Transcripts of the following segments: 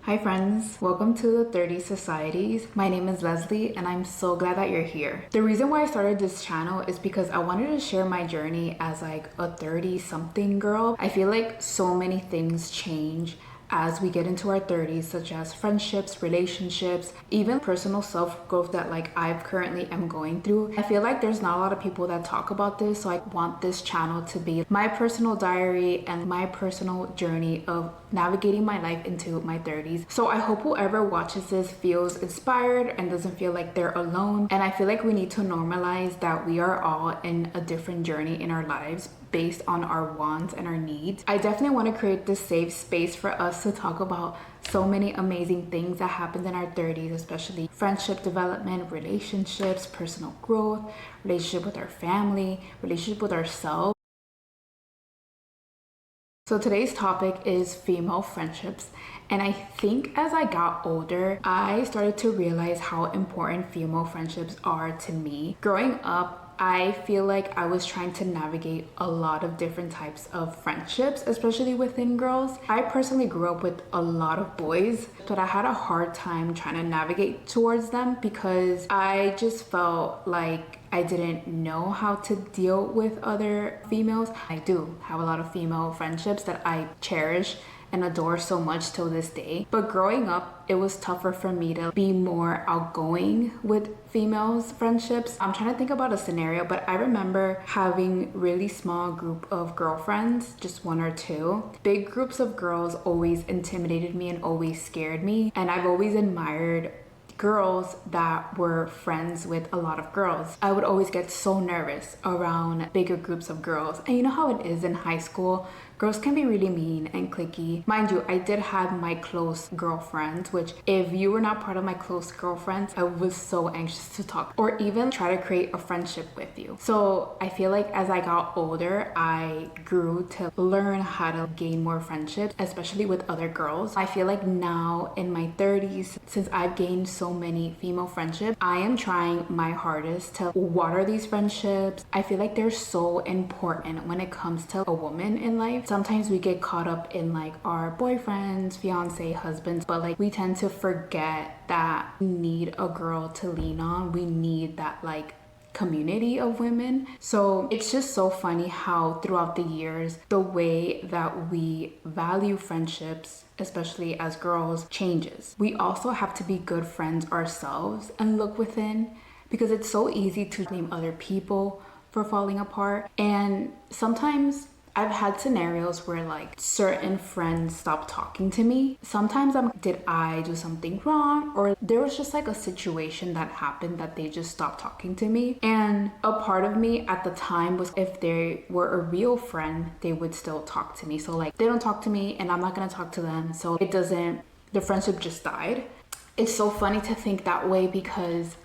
Hi friends, welcome to the 30 Societies. My name is Leslie and I'm so glad that you're here. The reason why I started this channel is because I wanted to share my journey as like a 30 something girl. I feel like so many things change as we get into our 30s, such as friendships, relationships, even personal self-growth that like I've currently am going through. I feel like there's not a lot of people that talk about this, so I want this channel to be my personal diary and my personal journey of navigating my life into my 30s. So I hope whoever watches this feels inspired and doesn't feel like they're alone. And I feel like we need to normalize that we are all in a different journey in our lives based on our wants and our needs. I definitely want to create this safe space for us to talk about so many amazing things that happened in our 30s, especially friendship development, relationships, personal growth, relationship with our family, relationship with ourselves. So today's topic is female friendships. And I think as I got older, I started to realize how important female friendships are to me. Growing up, I feel like I was trying to navigate a lot of different types of friendships, especially within girls. I personally grew up with a lot of boys, but I had a hard time trying to navigate towards them because I just felt like I didn't know how to deal with other females. I do have a lot of female friendships that I cherish and adore so much till this day. But growing up, it was tougher for me to be more outgoing with females friendships. I'm trying to think about a scenario, but I remember having really small group of girlfriends, just one or two. Big groups of girls always intimidated me and always scared me. And I've always admired girls that were friends with a lot of girls. I would always get so nervous around bigger groups of girls. And you know how it is in high school? Girls can be really mean and cliquey. Mind you, I did have my close girlfriends, which if you were not part of my close girlfriends, I was so anxious to talk or even try to create a friendship with you. So I feel like as I got older, I grew to learn how to gain more friendships, especially with other girls. I feel like now in my 30s, since I've gained so many female friendships, I am trying my hardest to water these friendships. I feel like they're so important when it comes to a woman in life. Sometimes we get caught up in like our boyfriends, fiance, husbands, but like we tend to forget that we need a girl to lean on. We need that like community of women. So it's just so funny how throughout the years, the way that we value friendships, especially as girls, changes. We also have to be good friends ourselves and look within, because it's so easy to blame other people for falling apart. And sometimes I've had scenarios where like certain friends stop talking to me. Sometimes did I do something wrong? Or there was just like a situation that happened that they just stopped talking to me. And a part of me at the time was, if they were a real friend, they would still talk to me. So like they don't talk to me and I'm not gonna talk to them. So the friendship just died. It's so funny to think that way because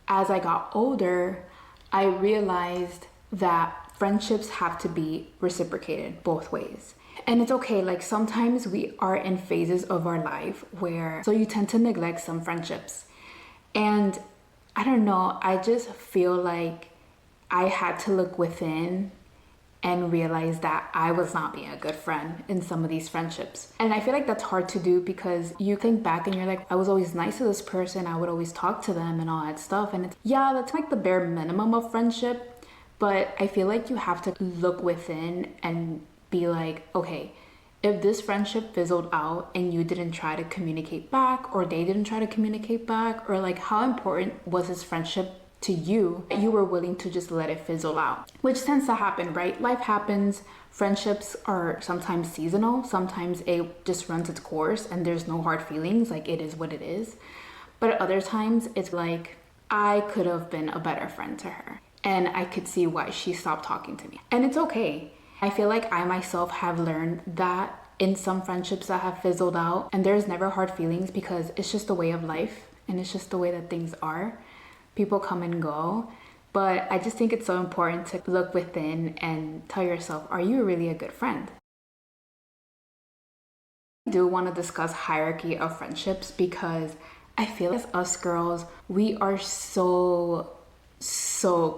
as I got older, I realized that friendships have to be reciprocated both ways. And it's okay, like sometimes we are in phases of our life where, so you tend to neglect some friendships. And I don't know, I just feel like I had to look within and realize that I was not being a good friend in some of these friendships. And I feel like that's hard to do because you think back and you're like, I was always nice to this person, I would always talk to them and all that stuff. And it's, yeah, that's like the bare minimum of friendship. But I feel like you have to look within and be like, okay, if this friendship fizzled out and you didn't try to communicate back, or they didn't try to communicate back, or like how important was this friendship to you that you were willing to just let it fizzle out? Which tends to happen, right? Life happens. Friendships are sometimes seasonal. Sometimes it just runs its course and there's no hard feelings, like it is what it is. But other times it's like, I could have been a better friend to her. And I could see why she stopped talking to me. And it's okay. I feel like I myself have learned that in some friendships that have fizzled out, and there's never hard feelings because it's just the way of life and it's just the way that things are. People come and go. But I just think it's so important to look within and tell yourself, are you really a good friend? I do want to discuss hierarchy of friendships because I feel as us girls, we are so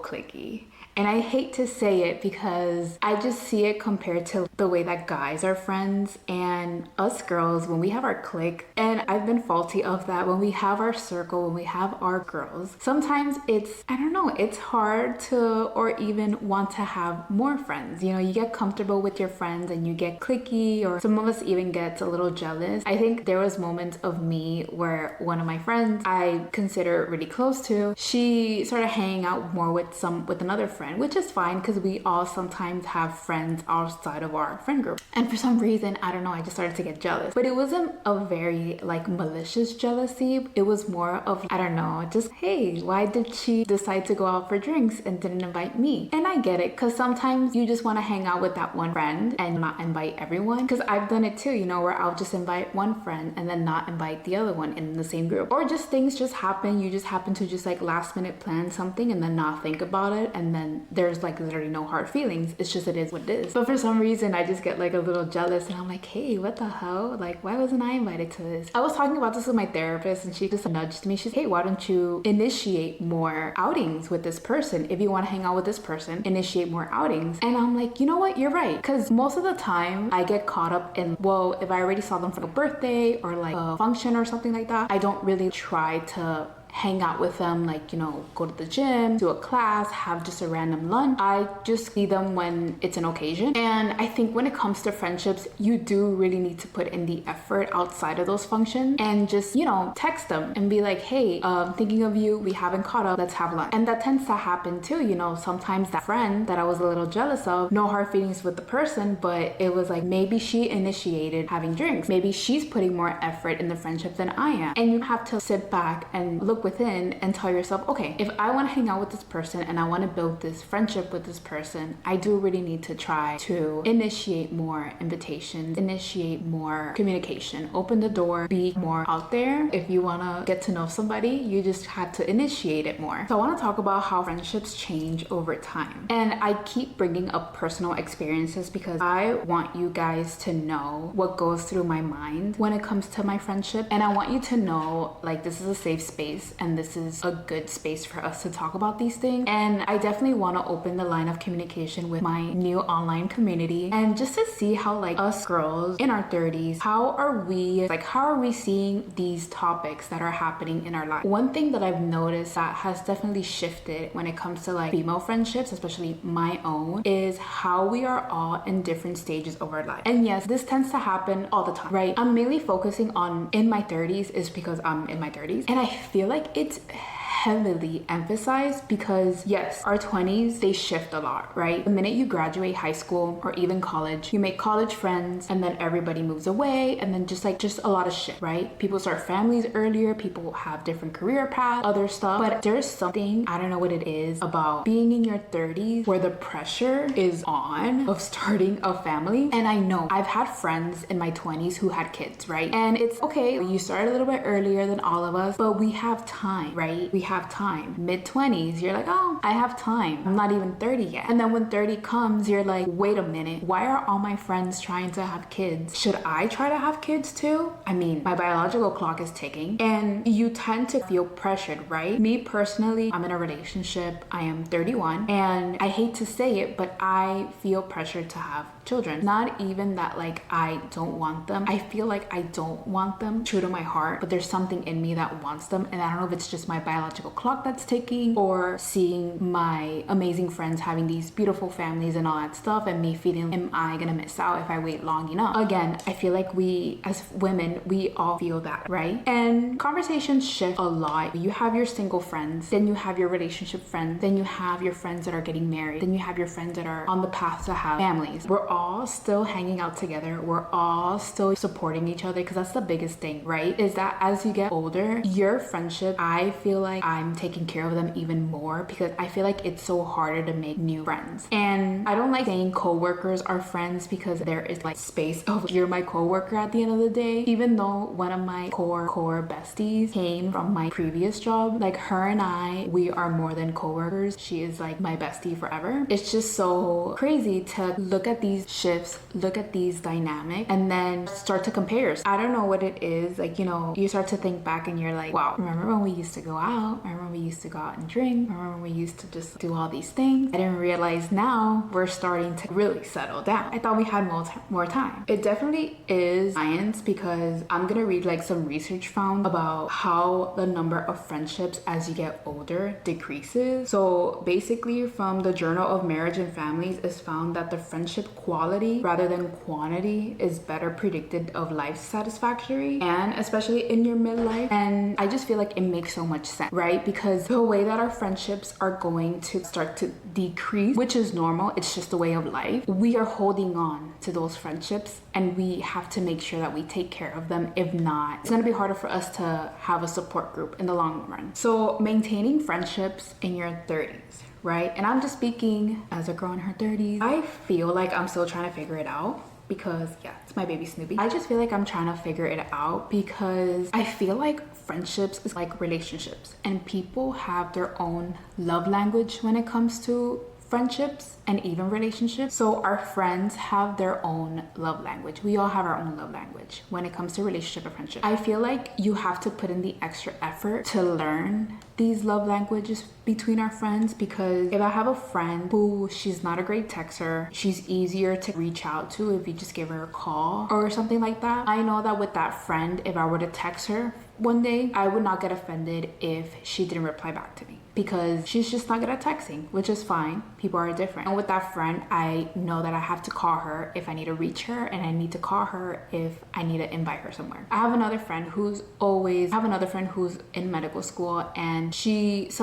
cliquey. And I hate to say it because I just see it compared to the way that guys are friends and us girls when we have our clique. And I've been faulty of that. When we have our circle, when we have our girls, sometimes it's, I don't know, it's hard to or even want to have more friends. You know, you get comfortable with your friends and you get cliquey, or some of us even get a little jealous. I think there was moments of me where one of my friends I consider really close to, she started hanging out more with another friend, which is fine because we all sometimes have friends outside of our friend group. And for some reason, I don't know, I just started to get jealous. But it wasn't a very like malicious jealousy. It was more of, I don't know, just, hey, why did she decide to go out for drinks and didn't invite me? And I get it, because sometimes you just want to hang out with that one friend and not invite everyone. Because I've done it too, you know, where I'll just invite one friend and then not invite the other one in the same group. Or just things just happen. You just happen to just like last minute plan something and then not think about it. And then there's like literally no hard feelings. It's just, it is what it is. But for some reason, I just get like a little jealous and I'm like, hey, what the hell? Like, why wasn't I invited to this? I was talking about this with my therapist and she just nudged me. She's, hey, why don't you initiate more outings with this person? If you want to hang out with this person, initiate more outings. And I'm like, you know what? You're right. Because most of the time I get caught up in, well, if I already saw them for a birthday or like a function or something like that, I don't really try to hang out with them, like, you know, go to the gym, do a class, have just a random lunch. I just see them when it's an occasion. And I think when it comes to friendships, you do really need to put in the effort outside of those functions and just, you know, text them and be like, hey, thinking of you, we haven't caught up, let's have lunch. And that tends to happen too, you know, sometimes that friend that I was a little jealous of, no hard feelings with the person, but it was like maybe she initiated having drinks. Maybe she's putting more effort in the friendship than I am. And you have to sit back and look within and tell yourself, okay, if I want to hang out with this person and I want to build this friendship with this person, I do really need to try to initiate more invitations, initiate more communication, open the door, be more out there. If you want to get to know somebody, you just have to initiate it more. So I want to talk about how friendships change over time. And I keep bringing up personal experiences because I want you guys to know what goes through my mind when it comes to my friendship. And I want you to know, like, this is a safe space and this is a good space for us to talk about these things. And I definitely want to open the line of communication with my new online community and just to see how, like, us girls in our 30s, how are we seeing these topics that are happening in our life. One thing that I've noticed that has definitely shifted when it comes to like female friendships, especially my own, is how we are all in different stages of our life. And yes, this tends to happen all the time, right? I'm mainly focusing on in my 30s is because I'm in my 30s, and I feel like it's heavily emphasized because yes, our 20s, they shift a lot, right? The minute you graduate high school or even college, you make college friends and then everybody moves away and then just a lot of shit, right? People start families earlier, people have different career paths, other stuff, but there's something, I don't know what it is, about being in your 30s where the pressure is on of starting a family. And I know I've had friends in my 20s who had kids, right? And it's okay, you started a little bit earlier than all of us, but we have time, right? We have time. Mid-20s, you're like, oh, I have time. I'm not even 30 yet. And then when 30 comes, you're like, wait a minute, why are all my friends trying to have kids? Should I try to have kids too? I mean, my biological clock is ticking and you tend to feel pressured, right? Me personally, I'm in a relationship. I am 31 and I hate to say it, but I feel pressured to have children. Not even that like I don't want them. I feel like I don't want them, true to my heart, but there's something in me that wants them. And I don't know if it's just my biological clock that's ticking or seeing my amazing friends having these beautiful families and all that stuff and me feeling, am I gonna miss out if I wait long enough? Again, I feel like we as women, we all feel that, right? And conversations shift a lot. You have your single friends, then you have your relationship friends, then you have your friends that are getting married, then you have your friends that are on the path to have families. We're all still hanging out together. We're all still supporting each other because that's the biggest thing, right? Is that as you get older, your friendship, I feel like I'm taking care of them even more because I feel like it's so harder to make new friends. And I don't like saying coworkers are friends because there is like space of you're my coworker at the end of the day. Even though one of my core besties came from my previous job, like her and I, we are more than coworkers. She is like my bestie forever. It's just so crazy to look at these these shifts, look at these dynamics, and then start to compare. I don't know what it is, like, you know, you start to think back and you're like, wow, remember when we used to go out? Remember when we used to go out and drink? Remember when we used to just do all these things? I didn't realize now we're starting to really settle down. I thought we had more time. It definitely is science, because I'm gonna read like some research found about how the number of friendships as you get older decreases. So basically, from the Journal of Marriage and Families, is found that the friendship quality rather than quantity is better predicted of life satisfactory, and especially in your midlife. And I just feel like it makes so much sense, right? Because the way that our friendships are going to start to decrease, which is normal, it's just the way of life, we are holding on to those friendships and we have to make sure that we take care of them. If not, it's going to be harder for us to have a support group in the long run. So maintaining friendships in your 30s, right? And I'm just speaking as a girl in her 30s. I feel like I'm still trying to figure it out, because yeah, it's my baby Snoopy. I just feel like I'm trying to figure it out, because I feel like friendships is like relationships, and people have their own love language when it comes to friendships and even relationships. So our friends have their own love language. We all have our own love language when it comes to relationship and friendship. I feel like you have to put in the extra effort to learn these love languages between our friends, because if I have a friend who she's not a great texter, she's easier to reach out to if you just give her a call or something like that. I know that with that friend, if I were to text her one day, I would not get offended if she didn't reply back to me, because she's just not good at texting, which is fine. People are different. And with that friend, I know that I have to call her if I need to reach her, and I need to call her if I need to invite her somewhere. I have another friend who's in medical school, and she's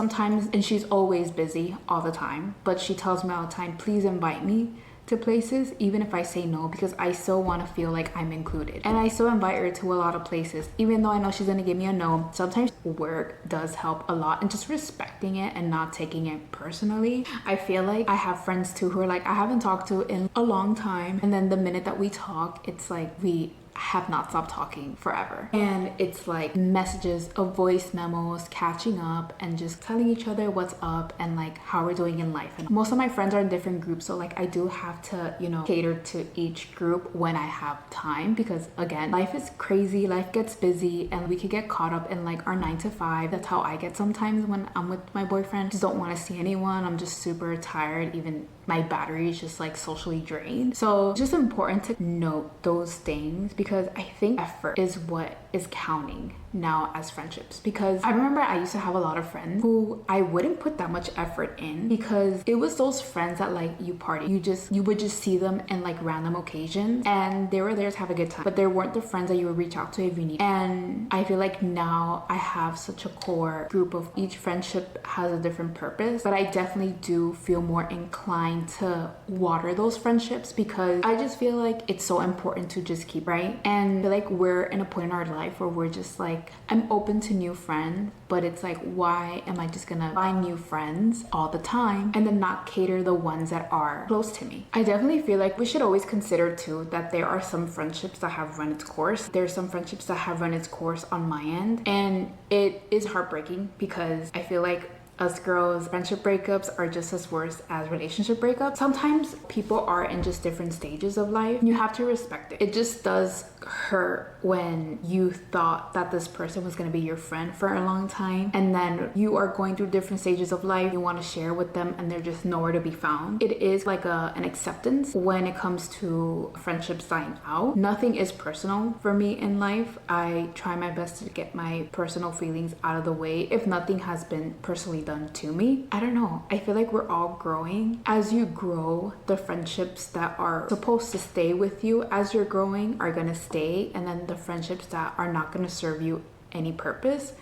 always busy all the time, but she tells me all the time, please invite me to places, even if I say no, because I still want to feel like I'm included. And I still invite her to a lot of places, even though I know she's gonna give me a no. Sometimes work does help a lot, and just respecting it and not taking it personally. I feel like I have friends too who are like, I haven't talked to in a long time, and then the minute that we talk, it's like we have not stopped talking forever, and it's like messages of voice memos, catching up and just telling each other what's up and like how we're doing in life. And most of my friends are in different groups, so like I do have to, you know, cater to each group when I have time, because again, life is crazy, life gets busy, and we could get caught up in like our 9 to 5. That's how I get sometimes when I'm with my boyfriend. Just don't want to see anyone. I'm just super tired. Even my battery is just like socially drained. So just important to note those things, because I think effort is what is counting now as friendships. Because I remember I used to have a lot of friends who I wouldn't put that much effort in, because it was those friends that like you party, you would just see them in like random occasions, and they were there to have a good time, but they weren't the friends that you would reach out to if you need. And I feel like now I have such a core group of each friendship has a different purpose, but I definitely do feel more inclined to water those friendships, because I just feel like it's so important to just keep, right? And I feel like we're in a point in our life where we're just like, I'm open to new friends, but it's like, why am I just gonna find new friends all the time and then not cater the ones that are close to me? I definitely feel like we should always consider too that there are some friendships that have run its course. There's some friendships that have run its course on my end, and it is heartbreaking, because I feel like us girls, friendship breakups are just as worse as relationship breakups. Sometimes people are in just different stages of life, and you have to respect it. It just does hurt when you thought that this person was going to be your friend for a long time, and then you are going through different stages of life, you want to share with them, and they're just nowhere to be found. It is like an acceptance when it comes to friendships dying out. Nothing is personal for me in life. I try my best to get my personal feelings out of the way if nothing has been personally done to me. I don't know. I feel like we're all growing. As you grow, the friendships that are supposed to stay with you as you're growing are gonna stay, and then the friendships that are not gonna serve you any purpose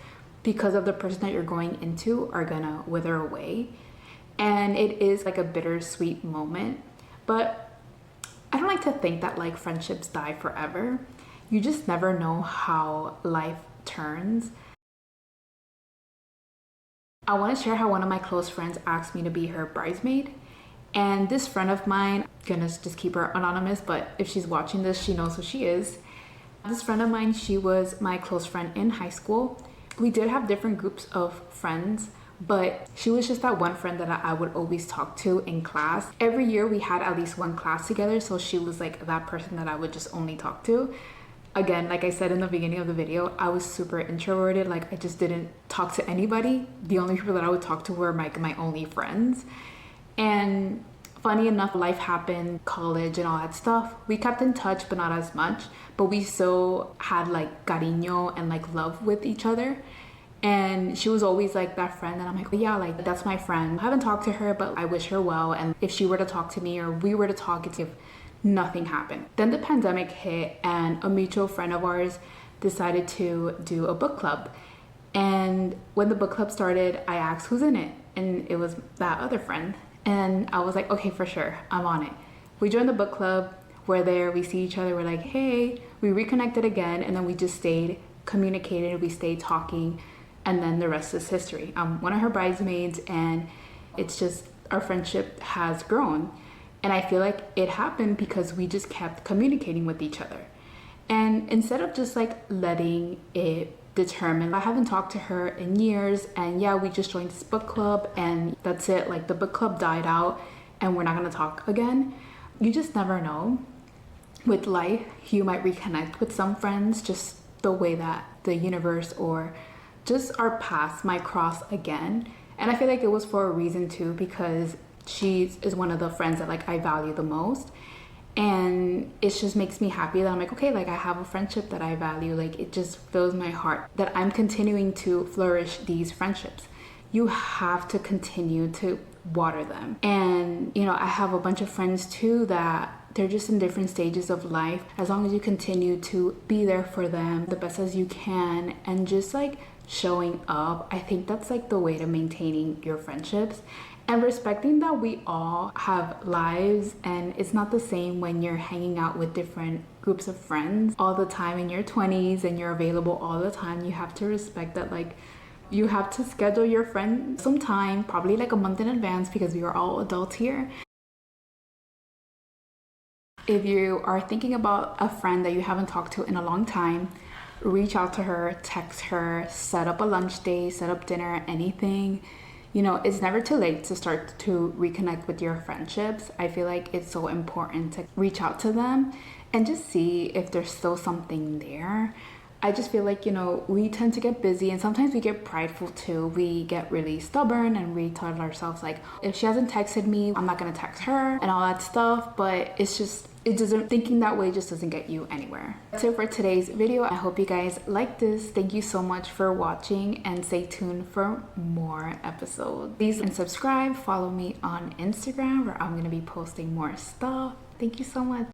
because of the person that you're going into are gonna wither away. And it is like a bittersweet moment, but I don't like to think that like friendships die forever. You just never know how life turns. I want to share how one of my close friends asked me to be her bridesmaid. And this friend of mine, I'm gonna just keep her anonymous, but if she's watching this, she knows who she is. This friend of mine, she was my close friend in high school. We did have different groups of friends, but she was just that one friend that I would always talk to in class. Every year we had at least one class together, so she was like that person that I would just only talk to. Again, like I said in the beginning of the video, I was super introverted. Like I just didn't talk to anybody. The only people that I would talk to were my only friends. And funny enough, life happened, college and all that stuff. We kept in touch, but not as much. But we still had like cariño and like love with each other. And she was always like that friend that I'm like, oh, yeah, like that's my friend. I haven't talked to her, but I wish her well. And if she were to talk to me or we were to talk, it's if nothing happened. Then the pandemic hit and a mutual friend of ours decided to do a book club. And when the book club started, I asked who's in it. And it was that other friend. And I was like, okay, for sure, I'm on it. We joined the book club. We're there, we see each other. We're like, hey, we reconnected again. And then we just stayed communicated. We stayed talking. And then the rest is history. I'm one of her bridesmaids, and it's just our friendship has grown. And I feel like it happened because we just kept communicating with each other. And instead of just like letting it determine, I haven't talked to her in years, and yeah, we just joined this book club and that's it. Like the book club died out and we're not gonna talk again. You just never know. With life, you might reconnect with some friends, just the way that the universe or just our paths might cross again. And I feel like it was for a reason too, because she is one of the friends that like I value the most. And it just makes me happy that I'm like, okay, like I have a friendship that I value. Like it just fills my heart that I'm continuing to flourish these friendships. You have to continue to water them. And you know, I have a bunch of friends too that they're just in different stages of life. As long as you continue to be there for them the best as you can and just like showing up, I think that's like the way to maintaining your friendships. And respecting that we all have lives and it's not the same when you're hanging out with different groups of friends all the time in your 20s and you're available all the time. You have to respect that, like you have to schedule your friend some time, probably like a month in advance, because we are all adults here. If you are thinking about a friend that you haven't talked to in a long time, reach out to her, text her, set up a lunch date, set up dinner, anything. You know, it's never too late to start to reconnect with your friendships. I feel like it's so important to reach out to them and just see if there's still something there. I just feel like, you know, we tend to get busy and sometimes we get prideful too. We get really stubborn and we tell ourselves like, if she hasn't texted me, I'm not gonna text her and all that stuff. But it's just, thinking that way just doesn't get you anywhere. That's it for today's video. I hope you guys like this. Thank you so much for watching and stay tuned for more episodes. Please and subscribe, follow me on Instagram where I'm gonna be posting more stuff. Thank you so much.